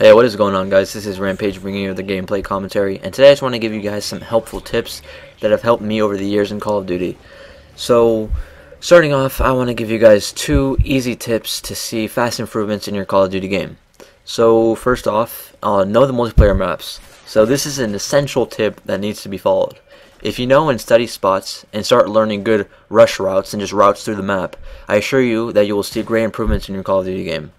Hey, what is going on, guys? This is Rampage bringing you the gameplay commentary, and today I just want to give you guys some helpful tips that have helped me over the years in Call of Duty. So, starting off, I want to give you guys 2 easy tips to see fast improvements in your Call of Duty game. So, first off, know the multiplayer maps. So this is an essential tip that needs to be followed. If you know and study spots and start learning good rush routes and just routes through the map, I assure you that you will see great improvements in your Call of Duty game.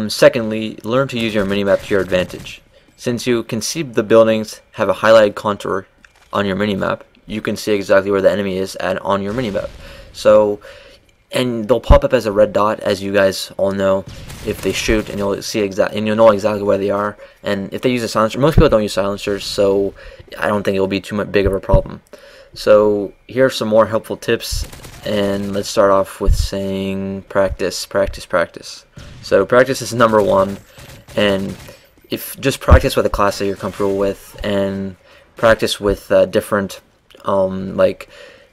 Secondly, learn to use your minimap to your advantage. Since you can see the buildings have a highlighted contour on your minimap, you can see exactly where the enemy is on your minimap. So, and they'll pop up as a red dot, as you guys all know, if they shoot, and you'll know exactly where they are. And if they use a silencer, most people don't use silencers, so I don't think it'll be too much big of a problem. So here are some more helpful tips, and let's start off with saying practice, practice, practice. So practice is number 1, and if just practice with a class that you're comfortable with, and practice with different like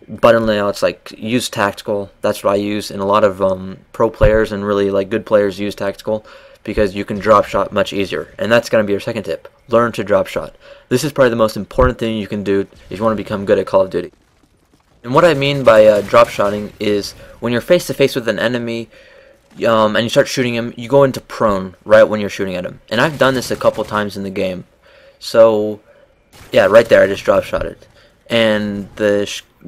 button layouts. Like use tactical. That's what I use, and a lot of pro players and really like good players use tactical because you can drop shot much easier. And that's going to be your second tip. Learn to drop shot. This is probably the most important thing you can do if you want to become good at Call of Duty. And what I mean by drop shotting is when you're face to face with an enemy and you start shooting him, you go into prone right when you're shooting at him. And I've done this a couple times in the game. So yeah, right there I just drop shotted. And the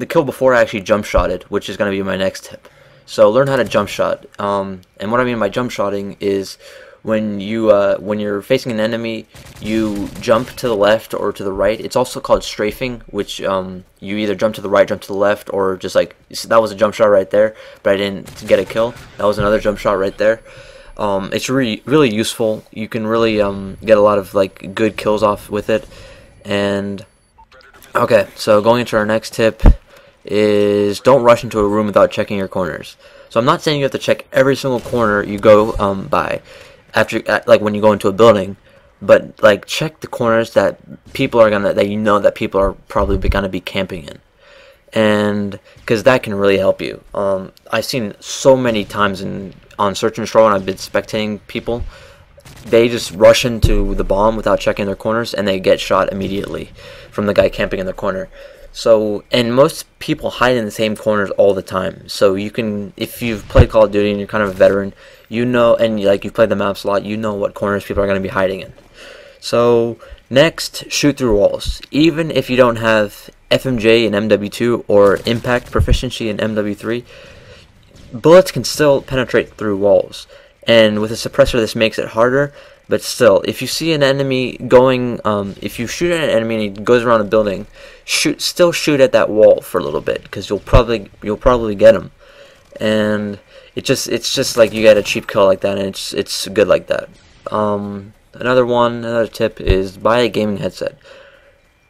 kill before I actually jump shotted, which is going to be my next tip. So learn how to jump shot. And what I mean by jump shotting is when you're facing an enemy, you jump to the left or to the right. It's also called strafing, which you either jump to the right, jump to the left, or just like that was a jump shot right there, but I didn't get a kill. That was another jump shot right there. It's really useful. You can really get a lot of like good kills off with it. And okay, so going into our next tip is don't rush into a room without checking your corners. So I'm not saying you have to check every single corner you go by after like when you go into a building, but like check the corners that people are that people are probably gonna be camping in, and because that can really help you. I've seen so many times on Search and Destroy when I've been spectating people, they just rush into the bomb without checking their corners and they get shot immediately from the guy camping in the corner. So, and most people hide in the same corners all the time. So you can, if you've played Call of Duty and you're kind of a veteran, you know, and like you've played the maps a lot, you know what corners people are going to be hiding in. So next, shoot through walls. Even if you don't have FMJ in MW2 or impact proficiency in MW3, bullets can still penetrate through walls. And with a suppressor, this makes it harder. But still, if you see an enemy going, if you shoot at an enemy and he goes around a building, still shoot at that wall for a little bit, because you'll probably get him. And it's just like you get a cheap kill like that, and it's good like that. Another tip is buy a gaming headset.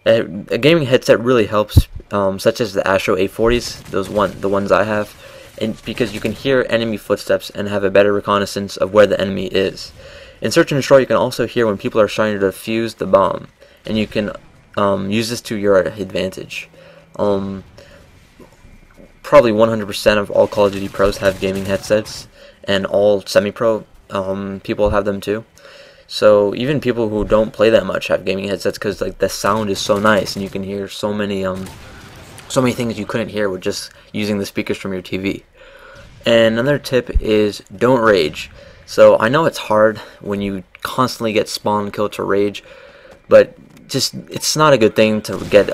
A gaming headset really helps, such as the Astro 840s, the ones I have, and because you can hear enemy footsteps and have a better reconnaissance of where the enemy is. In Search and Destroy, you can also hear when people are trying to defuse the bomb, and you can use this to your advantage. Probably 100% of all Call of Duty pros have gaming headsets, and all semi-pro people have them too. So even people who don't play that much have gaming headsets because like the sound is so nice, and you can hear so many things you couldn't hear with just using the speakers from your TV. And another tip is don't rage. So I know it's hard when you constantly get spawn killed to rage, but just it's not a good thing to get.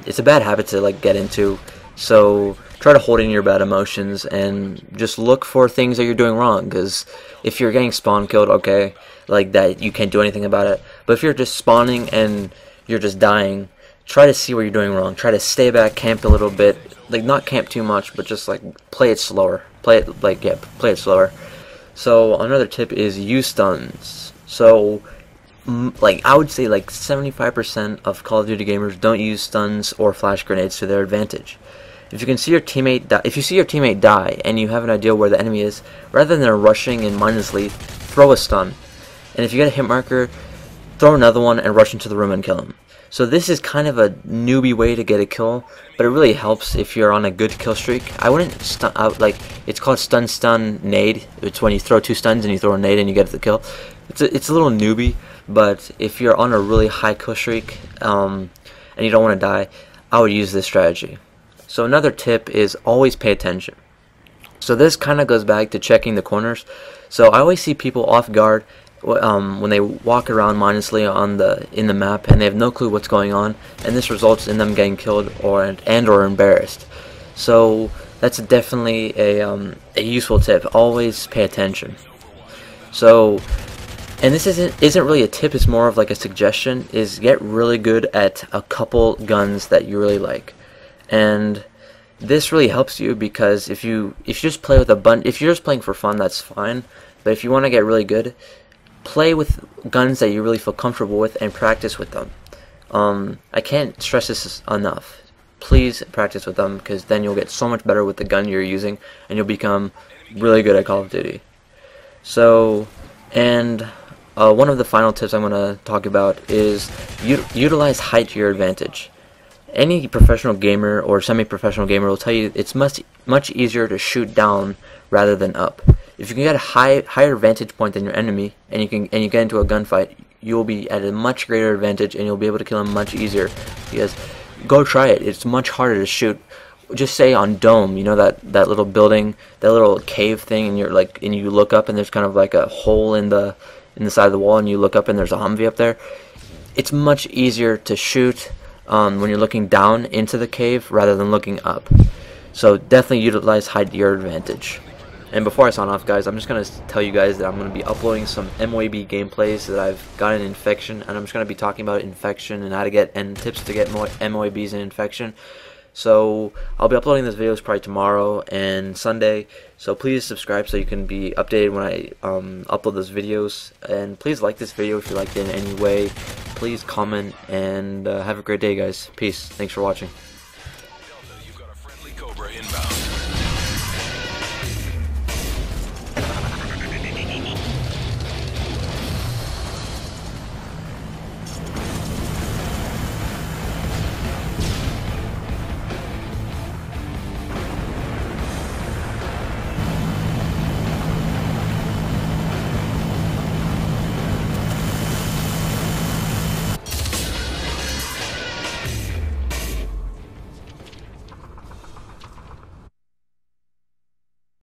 It's a bad habit to like get into. So try to hold in your bad emotions and just look for things that you're doing wrong. Because if you're getting spawn killed, okay, like that, you can't do anything about it. But if you're just spawning and you're just dying, try to see what you're doing wrong. Try to stay back, camp a little bit. Like not camp too much, but just like play it slower. Play it slower. So another tip is use stuns. So like I would say like 75% of Call of Duty gamers don't use stuns or flash grenades to their advantage. If you see your teammate die and you have an idea where the enemy is, rather than rushing and mindlessly, throw a stun. And if you get a hit marker, throw another one and rush into the room and kill him. So this is kind of a newbie way to get a kill, but it really helps if you're on a good kill streak. I wouldn't stun out, like, it's called stun nade. It's when you throw 2 stuns and you throw a nade and you get the kill. it's a little newbie, but if you're on a really high kill streak and you don't want to die, I would use this strategy. So another tip is always pay attention. So this kind of goes back to checking the corners. So I always see people off guard when they walk around mindlessly in the map and they have no clue what's going on, and this results in them getting killed or embarrassed. So that's definitely a useful tip. Always pay attention. So, and this isn't really a tip, it's more of like a suggestion, is get really good at a couple guns that you really like. And this really helps you because if you just play with if you're just playing for fun, that's fine. But if you want to get really good, play with guns that you really feel comfortable with and practice with them. I can't stress this enough. Please practice with them, because then you'll get so much better with the gun you're using and you'll become really good at Call of Duty. So, and one of the final tips I'm going to talk about is utilize height to your advantage. Any professional gamer or semi-professional gamer will tell you it's much easier to shoot down rather than up. If you can get a higher vantage point than your enemy, and you get into a gunfight, you will be at a much greater advantage, and you'll be able to kill him much easier. Because go try it. It's much harder to shoot. Just say on dome, you know, that little building, that little cave thing, and you look up and there's kind of like a hole in the side of the wall, and you look up and there's a Humvee up there. It's much easier to shoot when you're looking down into the cave rather than looking up. So definitely utilize height to your advantage. And before I sign off, guys, I'm just going to tell you guys that I'm going to be uploading some MWB gameplays that I've gotten in Infection, and I'm just going to be talking about Infection and how to get, and tips to get more MWBs in Infection. So I'll be uploading those videos probably tomorrow and Sunday, so please subscribe so you can be updated when I upload those videos. And please like this video if you liked it in any way. Please comment, and have a great day, guys. Peace. Thanks for watching.